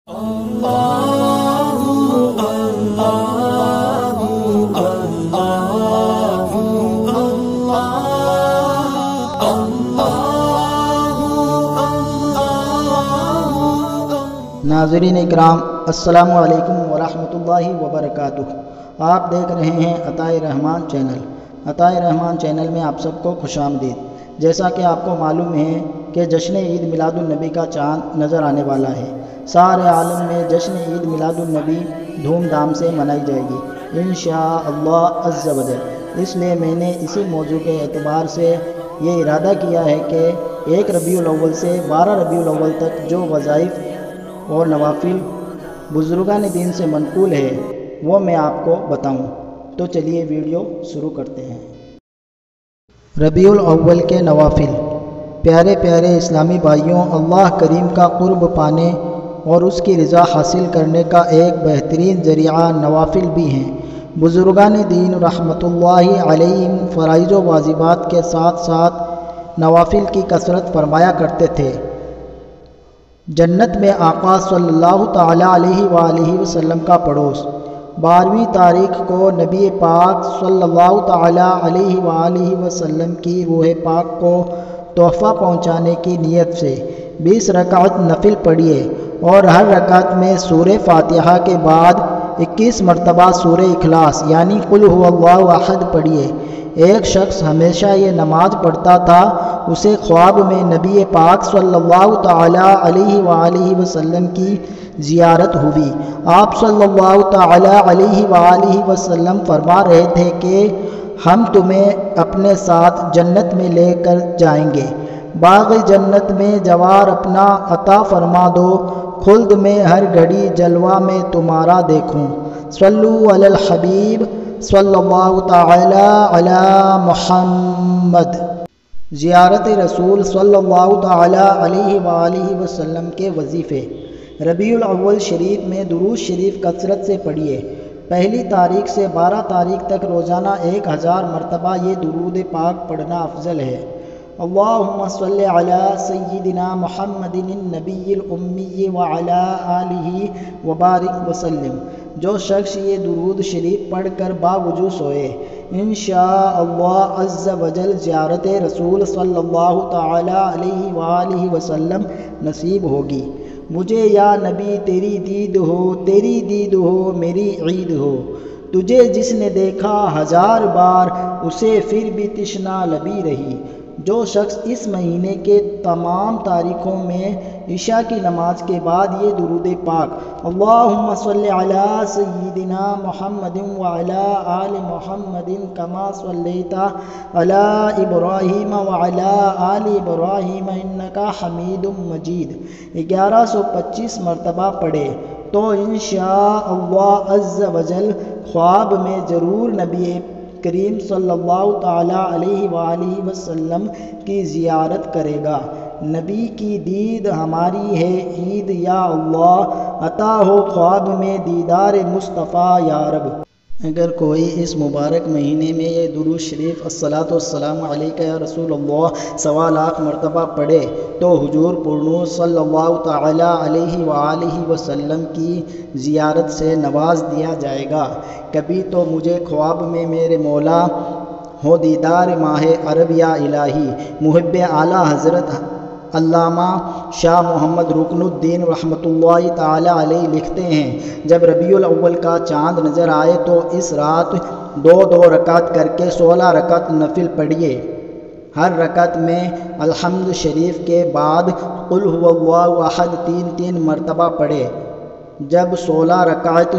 ناظرین اکرام، السلام علیکم ورحمۃ اللہ وبرکاتہ۔ آپ دیکھ رہے ہیں عطائے رحمان چینل۔ عطائے رحمان چینل میں آپ سب کو خوش آمدید۔ جیسا کہ آپ کو معلوم ہے کہ جشن عید میلاد النبی کا چاند نظر آنے والا ہے۔ سارے عالم میں جشن عید میلاد النبی دھوم دھام سے منائی جائے گی انشاءاللہ عز و جل۔ اس لیے میں نے اسی موضوع کے اعتبار سے یہ ارادہ کیا ہے کہ 1 ربیع الاول سے 12 ربیع الاول تک جو وظائف اور نوافل بزرگان دین سے منقول ہے وہ میں آپ کو بتاؤں۔ تو چلیے ویڈیو شروع کرتے ہیں۔ ربیع الاول کے نوافل۔ پیارے پیارے اسلامی بھائیوں، اللہ کریم کا قرب پانے اور اس کی رضا حاصل کرنے کا ایک بہترین ذریعہ نوافل بھی ہیں۔ بزرگان دین رحمۃ اللہ علیہم فرائض و واجبات کے ساتھ ساتھ نوافل کی کثرت فرمایا کرتے تھے۔ جنت میں آقا صلی اللہ تعالیٰ علیہ وآلہ وسلم کا پڑوس۔ 12ویں تاریخ کو نبی پاک صلی اللہ تعالیٰ علیہ وآلہ وسلم کی روح پاک کو تحفہ پہنچانے کی نیت سے 20 رکعت نفل پڑھیے اور ہر رکعت میں سورہ فاتحہ کے بعد 21 مرتبہ سورہ اخلاص یعنی قل هو اللہ احد پڑھیے۔ ایک شخص ہمیشہ یہ نماز پڑھتا تھا، اسے خواب میں نبی پاک صلی اللہ تعالیٰ علیہ وآلہ وسلم کی زیارت ہوئی۔ آپ صلی اللہ تعالیٰ علیہ وآلہ وسلم فرما رہے تھے کہ ہم تمہیں اپنے ساتھ جنت میں لے کر جائیں گے، باغ جنت میں جوار اپنا عطا فرما دو، خلد میں ہر گھڑی جلوہ میں تمہارا دیکھوں۔ صلو علی الحبیب صلی اللہ تعالی علی محمد۔ زیارت رسول صلی اللہ تعالی علیہ وآلہ وسلم کے وظیفے۔ ربیع الاول شریف میں درود شریف کثرت سے پڑھیے۔ 1 تاریخ سے 12 تاریخ تک روزانہ 1000 مرتبہ یہ درود پاک پڑھنا افضل ہے۔ اللہم صلی علی سیدنا محمد النبی الامی وعلی آلہ وبارک وسلم۔ جو شخص یہ درود شریف پڑھ کر باوضو سوئے، انشاءاللہ عز و جل زیارت رسول صلی اللہ تعالی علیہ وآلہ وسلم نصیب ہوگی۔ مجھے یا نبی تیری دید ہو، تیری دید ہو میری عید ہو، تجھے جس نے دیکھا 1000 بار اسے پھر بھی تشنا لبی رہی۔ جو شخص اس مہینے کے تمام تاریخوں میں عشاء کی نماز کے بعد یہ درود پاک اللہم صلی علی سیدنا محمد وعلی آل محمد کما صلیت علی ابراہیم وعلی آل ابراہیم انکا حمید مجید 1125 مرتبہ پڑھے تو انشاءاللہ عز و جل خواب میں ضرور نبی کریم صلی اللہ تعالیٰ علیہ وآلہ وسلم کی زیارت کرے گا۔ نبی کی دید ہماری ہے عید یا اللہ، عطا ہو خواب میں دیدار مصطفیٰ یا رب۔ اگر کوئی اس مبارک مہینے میں یہ درود شریف الصلاۃ والسلام علیک یا رسول اللہ 1.25 لاکھ مرتبہ پڑھے تو حضور پرنور صلی اللہ تعالیٰ علیہ وآلہ وسلم کی زیارت سے نواز دیا جائے گا۔ کبھی تو مجھے خواب میں میرے مولا ہو دیدار ماہ عرب یا الہی۔ محب اعلیٰ حضرت علامہ شاہ محمد رکن الدین رحمۃ اللہ تعالی علیہ لکھتے ہیں، جب ربیع الاول کا چاند نظر آئے تو اس رات 2 رکعت کر کے 16 رکعت نفل پڑھیے۔ ہر رکعت میں الحمد شریف کے بعد قل هو اللہ احد 3 مرتبہ پڑھے۔ جب 16 رکعت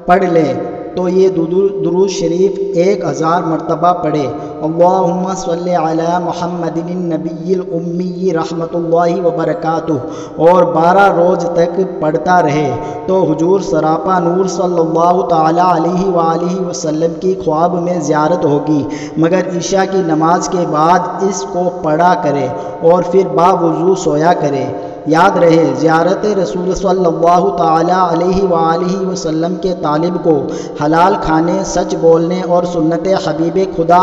پڑھ لیں تو یہ درود شریف 1000 مرتبہ پڑھے۔ اللہم صلی علی محمد النبی الامی رحمۃ اللہ وبرکاتہ اور 12 روز تک پڑھتا رہے تو حضور سراپا نور صلی اللہ تعالیٰ علیہ وآلہ وسلم کی خواب میں زیارت ہوگی، مگر عشاء کی نماز کے بعد اس کو پڑھا کرے اور پھر باوضو سویا کرے۔ یاد رہے، زیارت رسول صلی اللہ تعالیٰ علیہ وآلہ وسلم کے طالب کو حلال کھانے، سچ بولنے اور سنت حبیب خدا